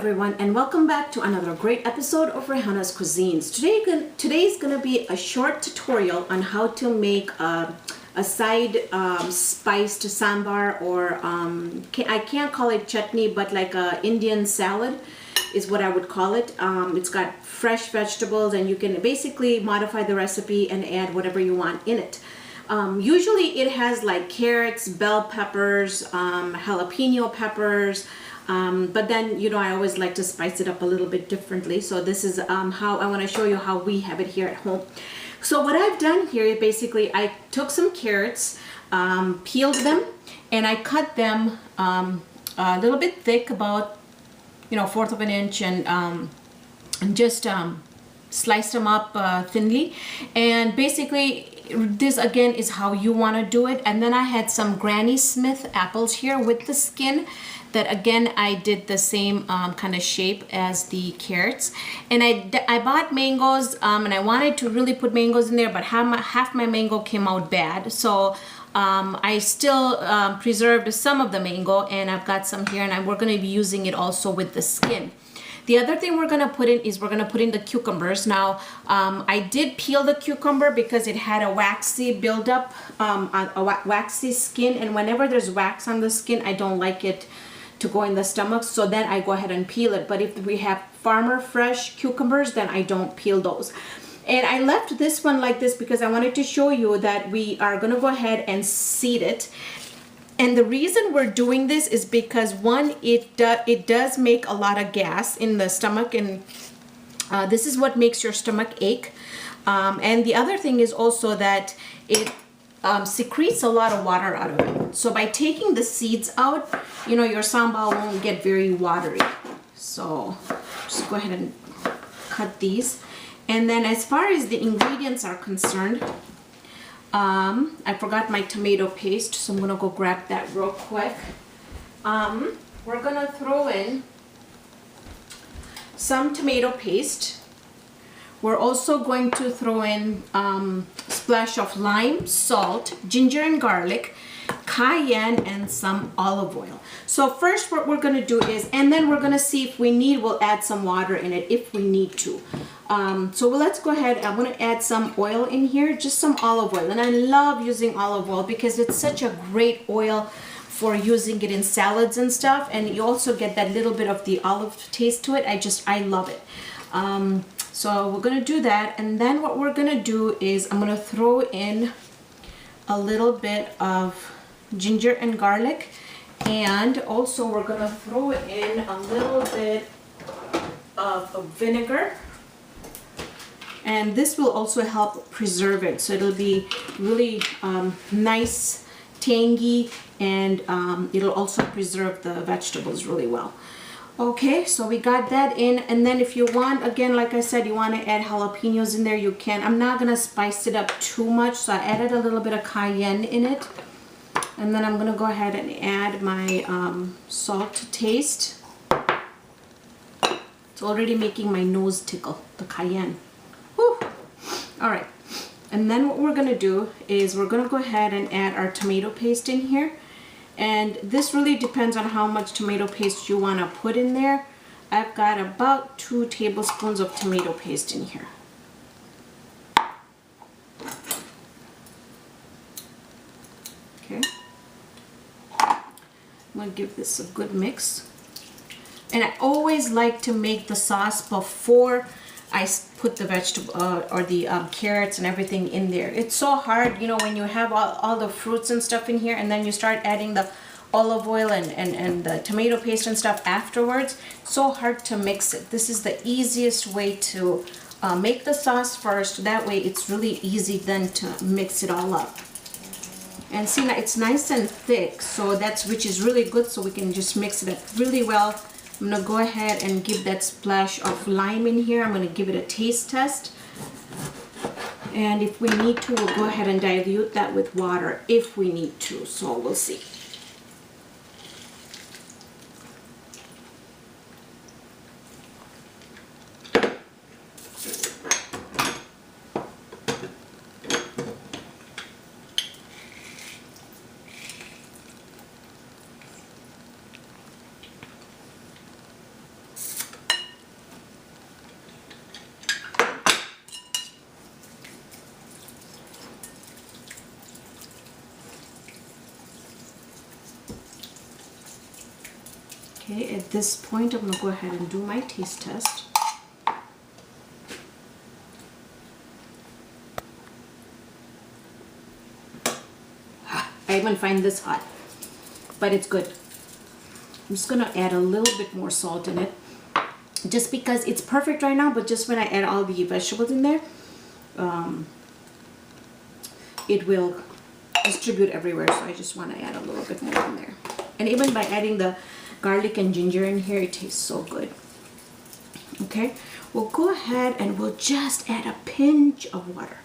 everyone, and welcome back to another great episode of Rehana's Cuisines. Today is going to be a short tutorial on how to make a side spiced sambar, or I can't call it chutney, but like a Indian salad is what I would call it. It's got fresh vegetables, and you can basically modify the recipe and add whatever you want in it. Usually it has like carrots, bell peppers, jalapeno peppers, but then, you know, I always like to spice it up a little bit differently. So this is how I want to show you how we have it here at home. So what I've done here, basically, I took some carrots, peeled them, and I cut them a little bit thick, about, you know, 1/4 of an inch, and just sliced them up thinly. And basically, this again is how you want to do it. And then I had some Granny Smith apples here with the skin, that again I did the same kind of shape as the carrots. And I bought mangoes, and I wanted to really put mangoes in there, but half my mango came out bad, so I still preserved some of the mango, and I've got some here, and we're going to be using it also with the skin. The other thing we're going to put in is we're going to put in the cucumbers. Now, I did peel the cucumber because it had a waxy buildup, a waxy skin, and whenever there's wax on the skin, I don't like it to go in the stomach, so then I go ahead and peel it. But if we have farmer fresh cucumbers, then I don't peel those. And I left this one like this because I wanted to show you that we are going to go ahead and seed it. And the reason we're doing this is because, one, it does make a lot of gas in the stomach, and this is what makes your stomach ache. And the other thing is also that it secretes a lot of water out of it. So by taking the seeds out, you know, your sambal won't get very watery. So just go ahead and cut these. And then as far as the ingredients are concerned, I forgot my tomato paste, so I'm gonna go grab that real quick. We're gonna throw in some tomato paste. We're also going to throw in a splash of lime, salt, ginger and garlic, cayenne, and some olive oil. So first what we're going to do is, and then we're going to see if we need, we'll add some water in it if we need to. So let's go ahead. I'm going to add some oil in here, just some olive oil. And I love using olive oil because it's such a great oil for using it in salads and stuff. And you also get that little bit of the olive taste to it. I love it. So we're going to do that, and then what we're going to do is I'm going to throw in a little bit of ginger and garlic, and also we're going to throw in a little bit of vinegar, and this will also help preserve it, so it'll be really nice, tangy, and it'll also preserve the vegetables really well. Okay, so we got that in, and then if you want, again, like I said, you want to add jalapenos in there, you can. I'm not going to spice it up too much, so I added a little bit of cayenne in it. And then I'm going to go ahead and add my salt to taste. It's already making my nose tickle, the cayenne. Whew. All right, and then what we're going to do is we're going to go ahead and add our tomato paste in here. And this really depends on how much tomato paste you want to put in there. I've got about 2 tablespoons of tomato paste in here. Okay. I'm going to give this a good mix. And I always like to make the sauce before I put the vegetable or the carrots and everything in there. It's so hard, you know, when you have all the fruits and stuff in here, and then you start adding the olive oil and the tomato paste and stuff afterwards. So hard to mix it. This is the easiest way to make the sauce first. That way it's really easy then to mix it all up. And see, now it's nice and thick, so which is really good, so we can just mix it up really well. I'm going to go ahead and give that splash of lime in here. I'm going to give it a taste test. And if we need to, we'll go ahead and dilute that with water if we need to. So we'll see. Okay, at this point, I'm gonna go ahead and do my taste test. I even find this hot, but it's good. I'm just gonna add a little bit more salt in it, just because it's perfect right now, but just when I add all the vegetables in there, it will distribute everywhere, so I just want to add a little bit more in there. And even by adding the garlic and ginger in here, it tastes so good. Okay, we'll go ahead and we'll just add a pinch of water.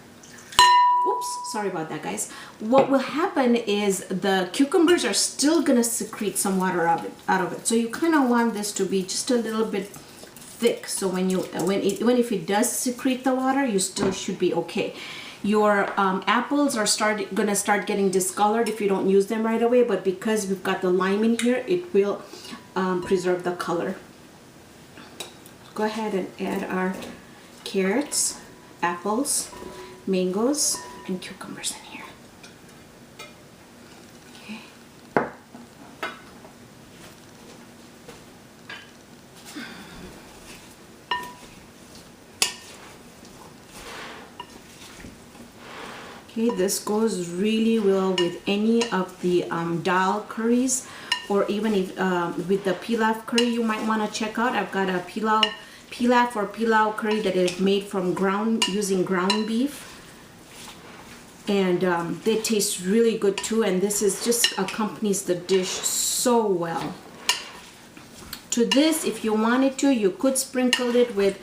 Oops, sorry about that, guys. What will happen is the cucumbers are still gonna secrete some water out of it. So you kind of want this to be just a little bit thick. So when if it does secrete the water, you still should be okay. Your apples are gonna start getting discolored if you don't use them right away. But because we've got the lime in here, it will preserve the color. Go ahead and add our carrots, apples, mangoes, and cucumbers in here. Okay. Okay, this goes really well with any of the dal curries, or even if with the pilaf curry you might want to check out. I've got a pilaf or pilau curry that is made from using ground beef. And they taste really good too, and this is just accompanies the dish so well. To this, if you wanted to, you could sprinkle it with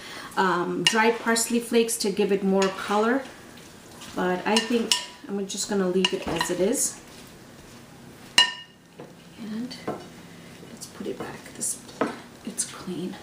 dried parsley flakes to give it more color, but I think I'm just gonna leave it as it is. And let's put it back. It's clean.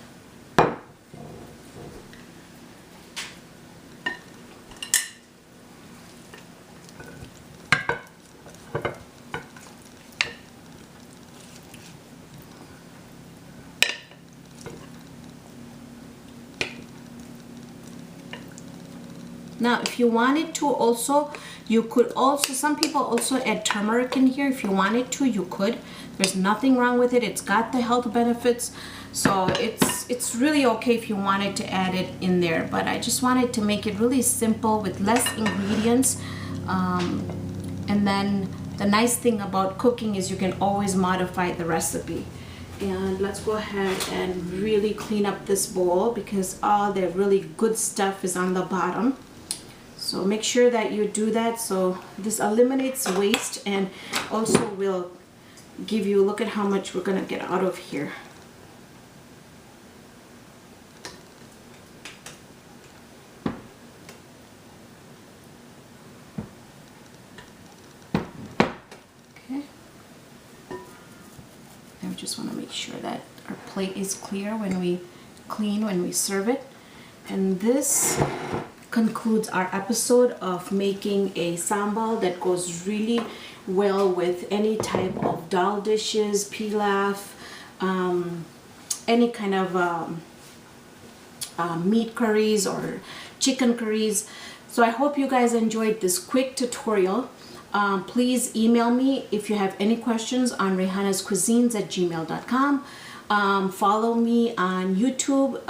Now, if you wanted to also, you could also, some people also add turmeric in here. If you wanted to, you could. There's nothing wrong with it. It's got the health benefits. So it's really okay if you wanted to add it in there. But I just wanted to make it really simple with less ingredients. And then the nice thing about cooking is you can always modify the recipe. And let's go ahead and really clean up this bowl because all the really good stuff is on the bottom. So make sure that you do that, so this eliminates waste and also will give you, look at how much we're gonna get out of here. Okay. I just want to make sure that our plate is clear when we serve it. And this concludes our episode of making a sambal that goes really well with any type of dal dishes, pilaf, any kind of meat curries or chicken curries. So I hope you guys enjoyed this quick tutorial. Please email me if you have any questions on rehanascuisines@gmail.com. Follow me on YouTube,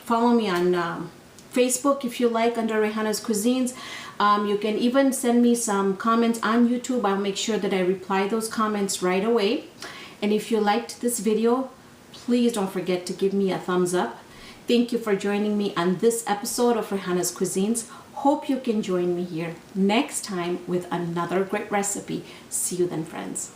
follow me on Facebook if you like under Rehana's Cuisines. You can even send me some comments on YouTube. I'll make sure that I reply those comments right away. And if you liked this video, please don't forget to give me a thumbs up. Thank you for joining me on this episode of Rehana's Cuisines. Hope you can join me here next time with another great recipe. See you then, friends.